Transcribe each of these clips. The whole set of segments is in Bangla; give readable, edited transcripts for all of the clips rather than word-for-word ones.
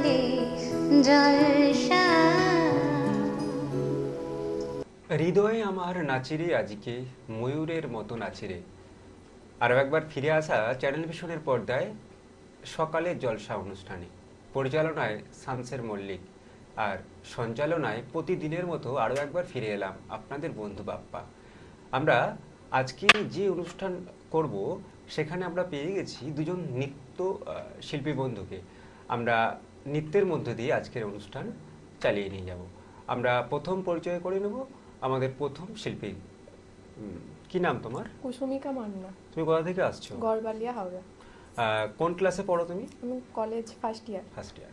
করে জলসা। হৃদয়ে আমার নাচিরে আজকে ময়ূরের মতো নাচিরে। আরও একবার ফিরে আসা চ্যানেল ভিশনের পর্দায় সকালের জলসা অনুষ্ঠানে পরিচালনায় শামসের মল্লিক আর সঞ্চালনায় প্রতিদিনের মতো আরও একবার ফিরে এলাম আপনাদের বন্ধু বাপ্পা। আমরা আজকে যে অনুষ্ঠান করব সেখানে আমরা পেয়ে গেছি দুজন নৃত্য শিল্পী বন্ধুকে। আমরা নৃত্যের মধ্য দিয়ে আজকের অনুষ্ঠান চালিয়ে নিয়ে যাব। আমরা প্রথম পরিচয় করে নেব আমাদের প্রথম শিল্পী। কি নাম তোমার? কুসুমিকা মান্না। তুমি কোথা থেকে আসছো? গড়বালিয়া, হাওড়া। কোন ক্লাসে পড়ো তুমি? আমি college first year. First year.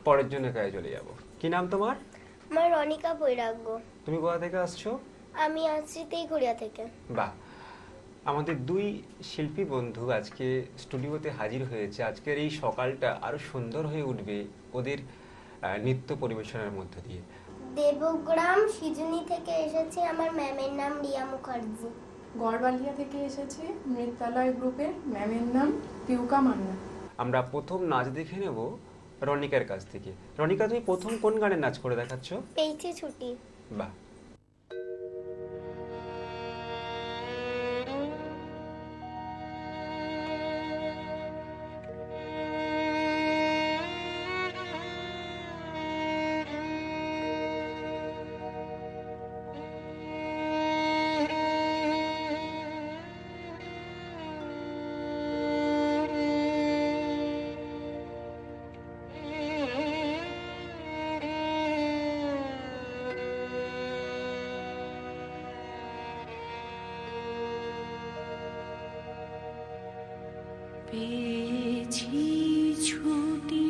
পরের জন্য কাজে চলে যাব। কি নাম তোমার? আমার রনিকা বৈরাগ্য। তুমি কোথা থেকে আসছো? আমি আসছি তেইঘরিয়া থেকে। বাহ, আমাদের দুই শিল্পী বন্ধু আজকে স্টুডিওতে হাজির হয়েছে। আজকের এই সকালটা আরো সুন্দর হয়ে উঠবে ওদের নৃত্য পরিবেশনার মধ্য দিয়ে। দেবগ্রাম সিজুনি থেকে এসেছি, আমার ম্যামের নাম রিয়া মুখার্জি। গড়বালিয়া থেকে এসেছি, নৃত্যালয় গ্রুপের ম্যামের নাম পিউকা মান্না। আমরা প্রথম নাচ দেখে নেব রনিকার কাছ থেকে। রনিকা, তুমি প্রথম কোন গানের নাচ করে দেখাচ্ছ? পেয়েছি ছুটি। বাহ। পেয়েছি ছুটি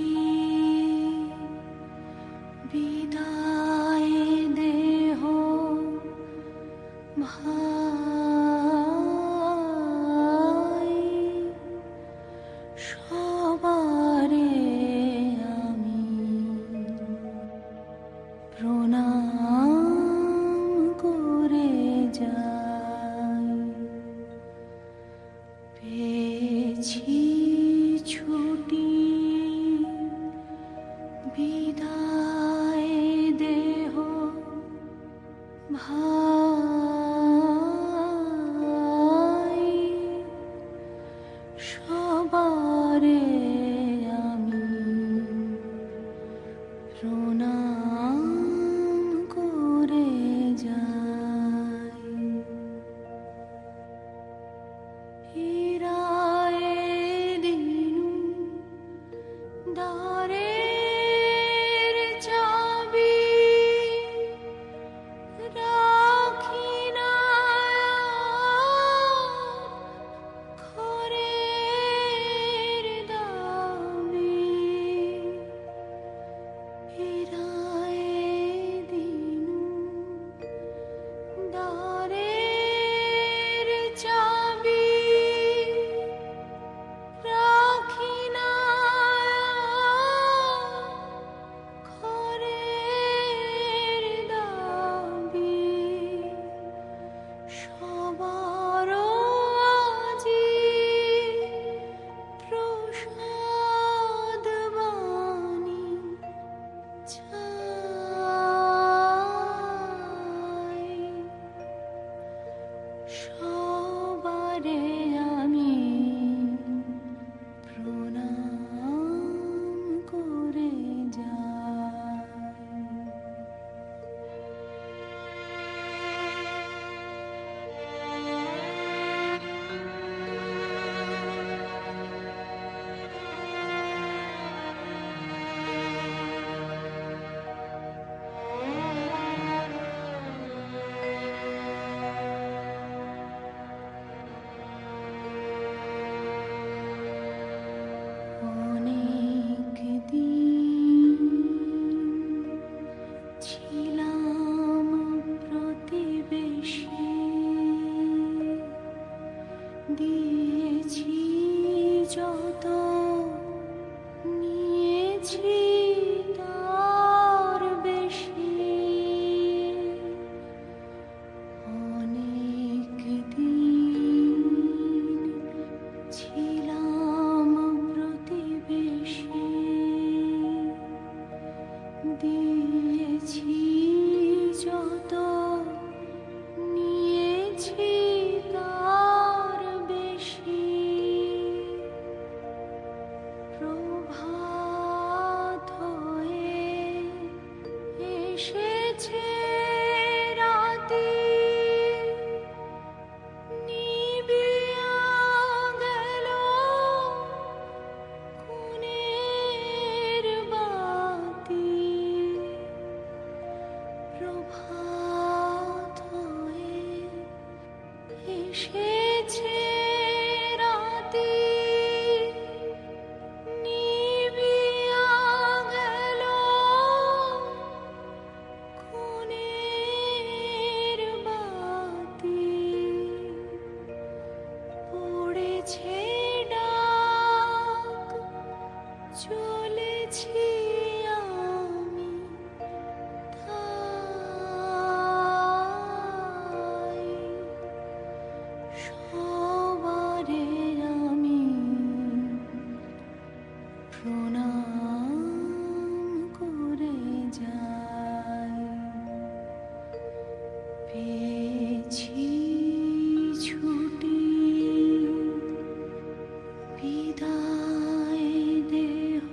বিদায় দেহ ভাই, সবারে আমি প্রণাম করে যাই। পেয়েছি ছুটি বিদায় দেহ ভাই, সবারে আমি প্রণাম করে যাই। হীরায় দিনু দ্বারের চাবি রাখি না ঘরের দাবি। হীরায় দিনু দ্বারের চাবি রাখি না ঘরের দাবি। সবার আজি প্রসাদ বাণী চাই। সবারে আমি প্রণাম করে যাই। অনেক দিন ছিলাম প্রতিবেশী, দিয়েছি যত নিয়েছি তার বেশি। অনেক দিন ছিলাম প্রতিবেশী, পেয়েছি আমি তাই সবারে আমি প্রণাম করে যাই। পেয়েছি ছুটি বিদায় দেহ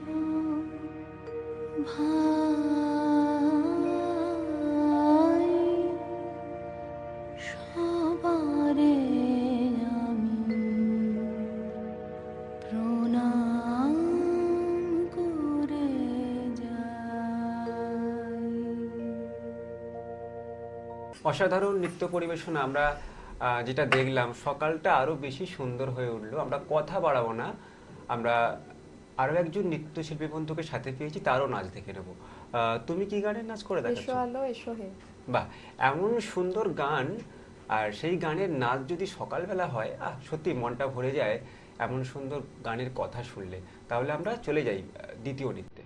ভাই সবারে আমি প্রণাম করে যাই। অসাধারণ নৃত্য পরিবেশন আমরা যেটা দেখলাম, সকালটা আরো বেশি সুন্দর হয়ে উঠলো। আমরা কথা বাড়াবো না, আমরা আরো একজন নৃত্যশিল্পী বন্ধুকে সাথে পেয়েছি, তারও নাচ দেখে নেবো। তুমি কি গানের নাচ করে এসো দেখাচ্ছ? আলো এসো হে। বাহ, এমন সুন্দর গান আর সেই গানের নাচ যদি সকালবেলা হয়, সত্যি মনটা ভরে যায় এমন সুন্দর গানের কথা শুনলে। তাহলে আমরা চলে যাই দ্বিতীয় নৃত্যে।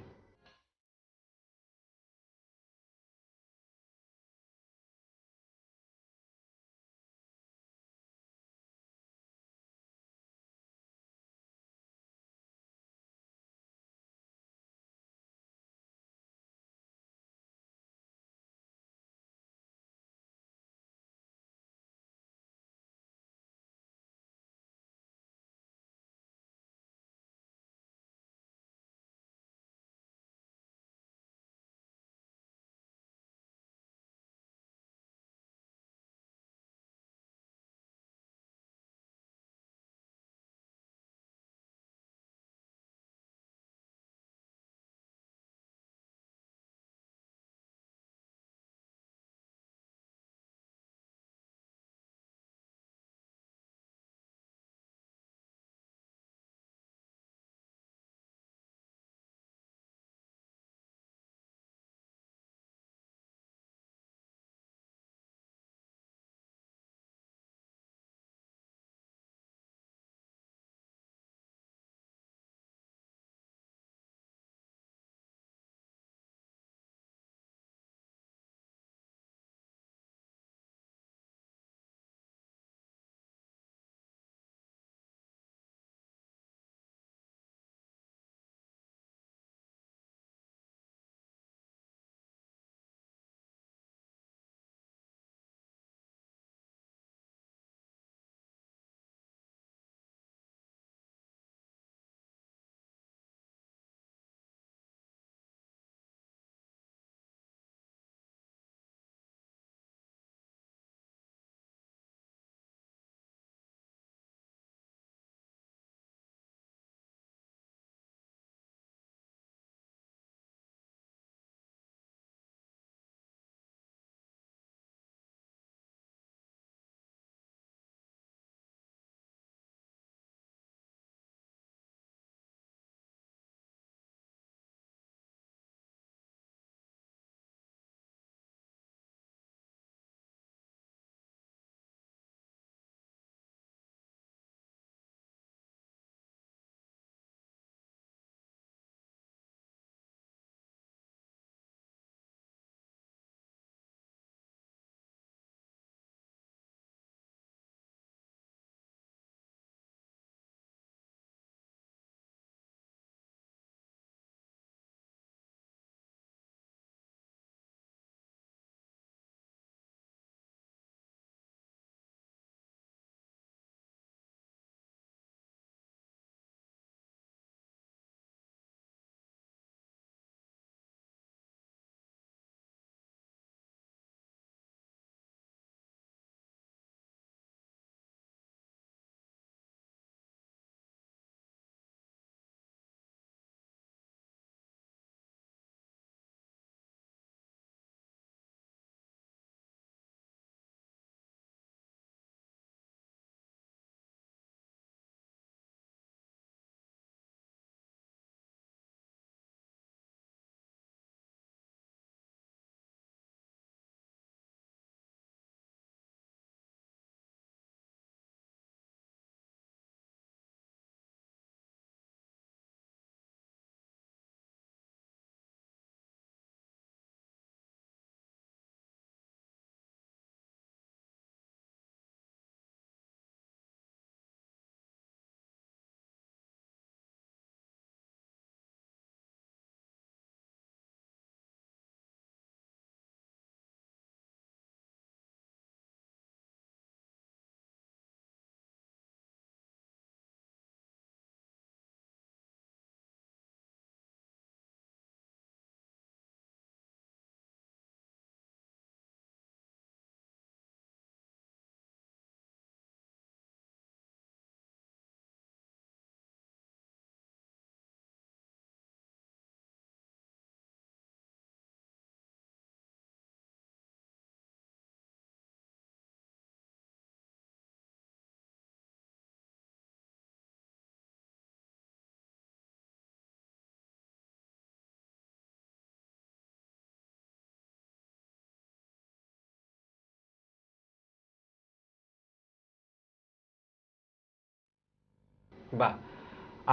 বাহ,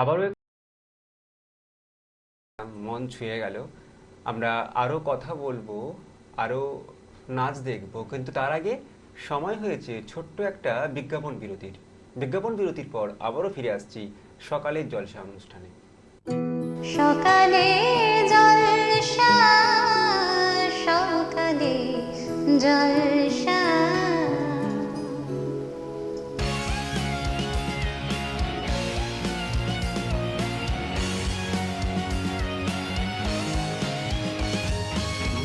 আবারও মন ছুঁয়ে গেল। আমরা আরো কথা বলবো, আরো নাচ দেখবো, কিন্তু তার আগে সময় হয়েছে ছোট্ট একটা বিজ্ঞাপন বিরতির। বিজ্ঞাপন বিরতির পর আবারও ফিরে আসছি সকালের জলসা অনুষ্ঠানে। সকালে জলসা, সকালে জলসা।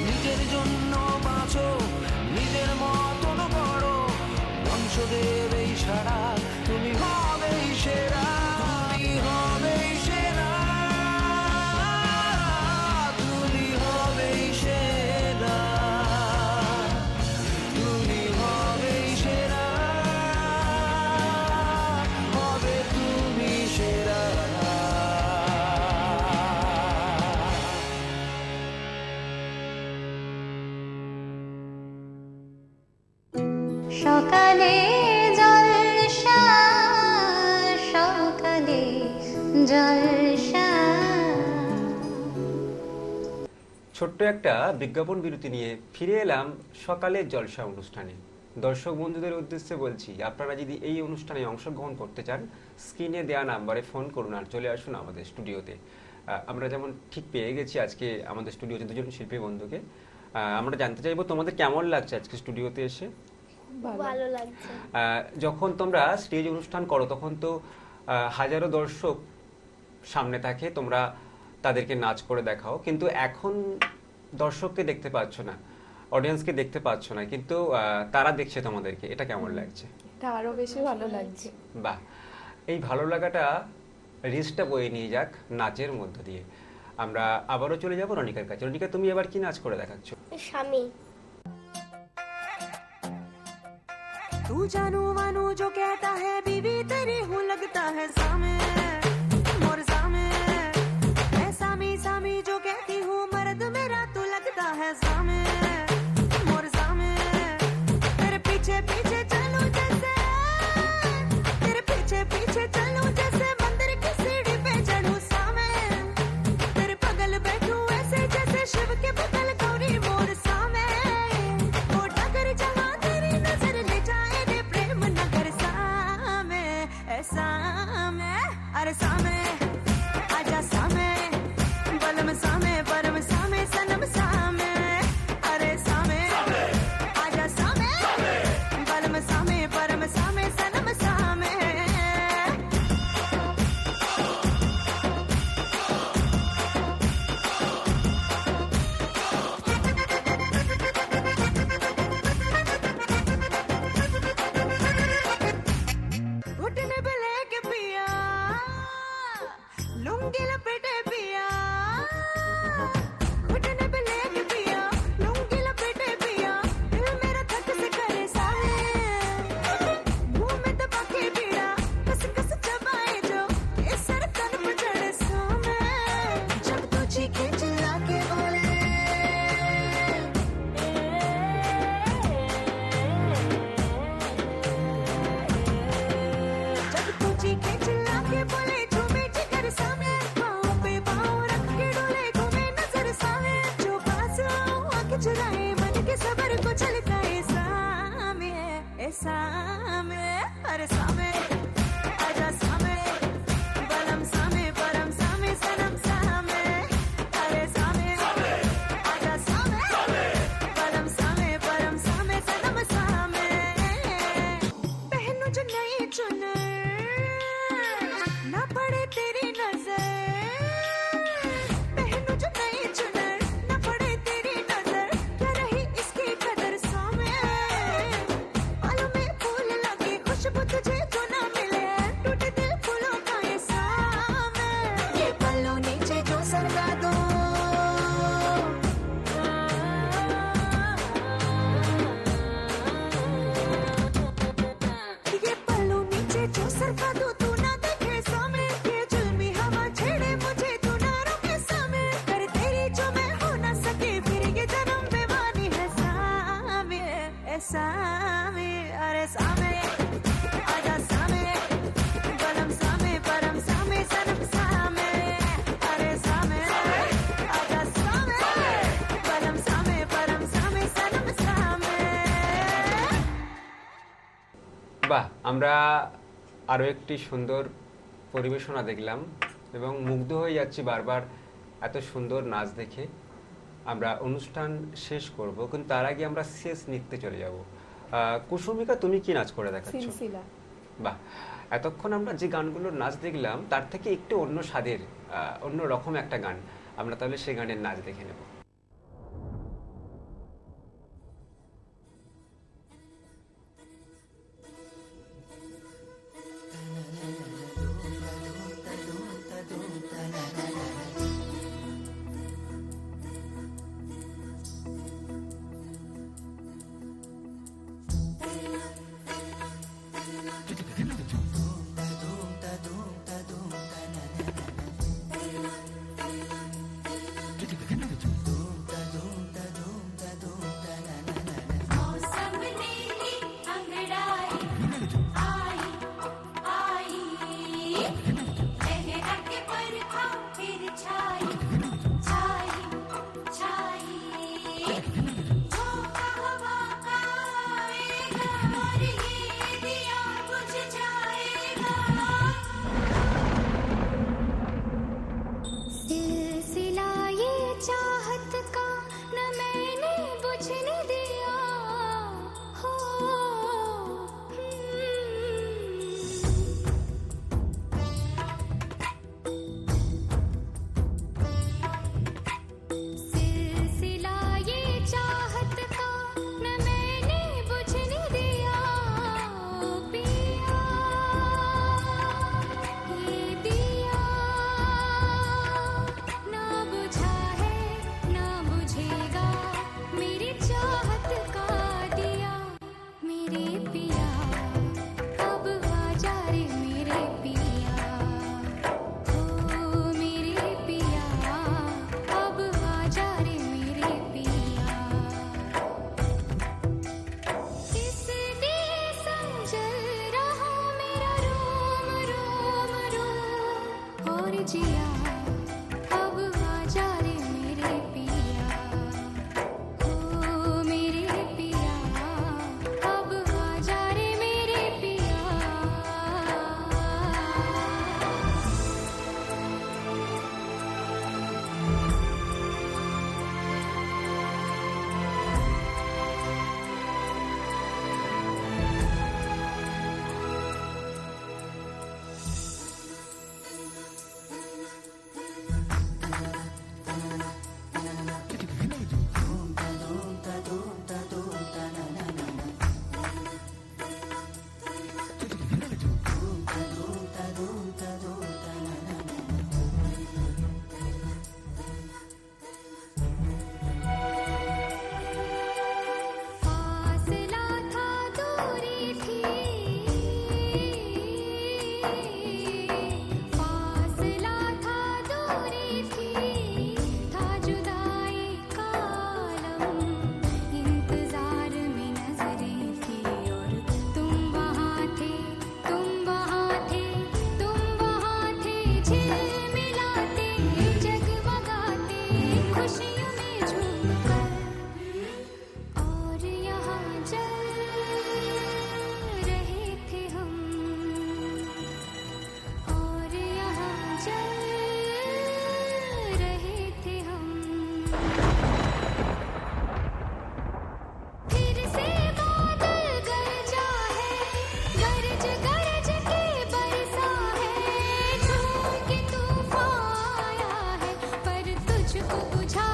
নিজের জন্য বাঁচো, নিজের মতন করো, বংশদেব এই সারা, তুমি হবেই সেরা, তুমি হবেই সেরা, তুমি হবেই সেরা, তুমি হবেই সেরা, হবে তুমি সেরা। সকালে জলসা, সকালে জলসা। ছোট্ট একটা বিজ্ঞাপন বিরতি নিয়ে ফিরে এলাম সকালের জলসা অনুষ্ঠানে। দর্শক বন্ধুদের উদ্দেশ্যে বলছি, আপনারা যদি এই অনুষ্ঠানে অংশগ্রহণ করতে চান, স্ক্রিনে দেওয়া নাম্বারে ফোন করুন আর চলে আসুন আমাদের স্টুডিওতে। আমরা যেমন ঠিক পেয়ে গেছি আজকে আমাদের স্টুডিওতে দুজন শিল্পী বন্ধুকে। আমরা জানতে চাইবো তোমাদের কেমন লাগছে আজকে স্টুডিওতে এসে। ভালো লাগছে। যখন তোমরা স্টেজ অনুষ্ঠান করো তখন তো হাজারো দর্শক সামনে থাকে, তোমরা তাদেরকে নাচ করে দেখাও, কিন্তু এখন দর্শককে দেখতে পাচ্ছ না, অডিয়েন্সকে দেখতে পাচ্ছ না, কিন্তু তারা দেখছে তোমাদেরকে। এটা কেমন লাগছে? এটা আরো বেশি ভালো লাগছে। বাহ, এই ভালো লাগাটা রিস্কটা বয়ে নিয়ে যাক নাচের মধ্য দিয়ে। আমরা আবারও চলে যাব রনিকার কাছে। রনিকা, তুমি এবার কি নাচ করে দেখাচ্ছ? স্বামী। तू जानू मानू जो कहता है बीवी तेरी हूँ लगता है सामे मोर सामे, मैं सामी सामी जो कहती हूँ मर्द मेरा तू लगता है सामे मोर सामे, तेरे पीछे पीछे चलूं जैसे, तेरे पीछे पीछे चलूं जैसे मंदिर की सीढ़ी पे चढ़ूं सामे, तेरे बगल बैठूं ऐसे जैसे शिव के बगल गौरी मोर सामे, वो डगर जहाँ तेरी नजर ले जाए रे प्रेम नगर सामे, ऐसा में अरे सामे आजा सामे, बलम सामे परम सामे सनम सामे, अरे सामे आजा सामे, बलम सामे परम सामे सनम सामे। घुटने पे लेके पिया, लुंगी लपेटे पिया, घुटने पे लेके पिया, लुंगी लपेटे पिया, दिल मेरा धक से करे सावे, मुंह में दबा के पीड़ा, कस कस चबाए जो, ये सर तन पर चढ़े सामे, जब तू चीखे चिल्ला के बोले, जब तू चीखे चिल्ला के बोले झूमे जिगर सामे, पाँव पे पाँव रख के डोले घूमे नजर सामे, जो पास आओ आँखें चुराए मन के सबर को छलकाए सामे, ए सामे अरे सामे आजा सामे, बलम सामे परम सामे सनम सामे, अरे सामे आजा सामे, बलम सामे परम सामे सनम सामे, पहनूं जो नई चुनर ना पड़े तेरी नजर, पहनूं जो नई चुनर ना पड़े तेरी नजर, क्या रही इसकी कदर सामे, बालों में फूल বাহ, আমরা আরও একটি সুন্দর পরিবেশনা দেখলাম এবং মুগ্ধ হয়ে যাচ্ছি বারবার এত সুন্দর নাচ দেখে। আমরা অনুষ্ঠান শেষ করব, কিন্তু তার আগে আমরা শেষ নৃত্যে চলে যাব। কুসুমিকা, তুমি কি নাচ করে দেখাচ্ছ? সিলসিলা। বাহ, এতক্ষণ আমরা যে গানগুলোর নাচ দেখলাম তার থেকে একটু অন্য স্বাদের, অন্য রকম একটা গান, আমরা তাহলে সেই গানের নাচ দেখে নেব। मौसम नीली अंगड़ाई आई आई लहरा के बरखा फिर छाई छाई छाई झोंका हवा का आएगा और ये दिया बुझ जाएगा सिलसिला ये चाहत का न मैंने बुझने दिया हो। सिलसिला ये चाहत का न मैंने बुझने दिया पिया, ये दिया ना बुझा है ना बुझेगा मेरी चाहत का दिया। मेरे पिया अब आजा रे मेरे पिया, ओ मेरे पिया अब आजा रे मेरे पिया। किस दिए संजल रहा मेरा रोम रोम रोम, और जिया अब आजा रे मेरे पिया, ओ मेरे पिया अब आजा रे मेरे पिया। फासला था दूरी थी, फासला था दूरी थी, था जुदाई का आलम, इंतजार में नजरें थी और तुम वहाँ थे, तुम वहाँ थे, तुम वहाँ थे, झिलमिलाते जगमगाते खुशियों में झूमकर, और यहाँ जल रहे थे हम, और यहाँ जल रहे थे हम। फिर से बादल गरजा है, गरज गरज के बरसा है, झूम के तूफान आया है, पर तुझको बुझा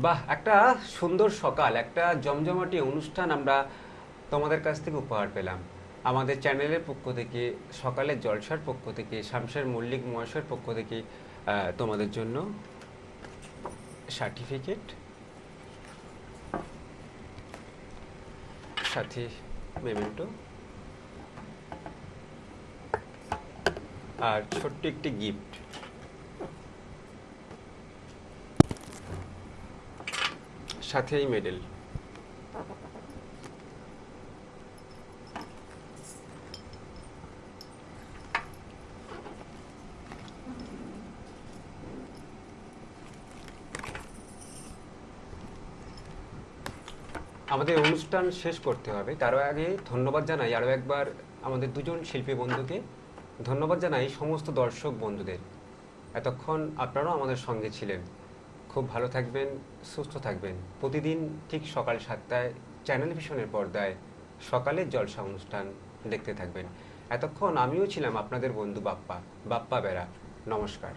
বাহ, একটা সুন্দর সকাল, একটা জমজমাটি অনুষ্ঠান আমরা তোমাদের কাছ থেকে উপহার পেলাম। আমাদের চ্যানেলের পক্ষ থেকে, সকালের জলসার পক্ষ থেকে, শামশের মল্লিক মহাশয়ের পক্ষ থেকে তোমাদের জন্য সার্টিফিকেট, সাথে মেমেন্টো আর ছোট্ট একটি গিফট। সাথে এই মেডেল। আমাদের অনুষ্ঠান শেষ করতে হবে, তার আগে ধন্যবাদ জানাই আরও একবার আমাদের দুজন শিল্পী বন্ধুকে। ধন্যবাদ জানাই সমস্ত দর্শক বন্ধুদের। এতক্ষণ আপনারাও আমাদের সঙ্গে ছিলেন। খুব ভালো থাকবেন, সুস্থ থাকবেন। প্রতিদিন ঠিক সকাল 7টায় চ্যানেল ভিশনের পর্দায় সকালের জলসা অনুষ্ঠান দেখতে থাকবেন। এতক্ষণ আমিও ছিলাম আপনাদের বন্ধু বাপ্পা বেরা। নমস্কার।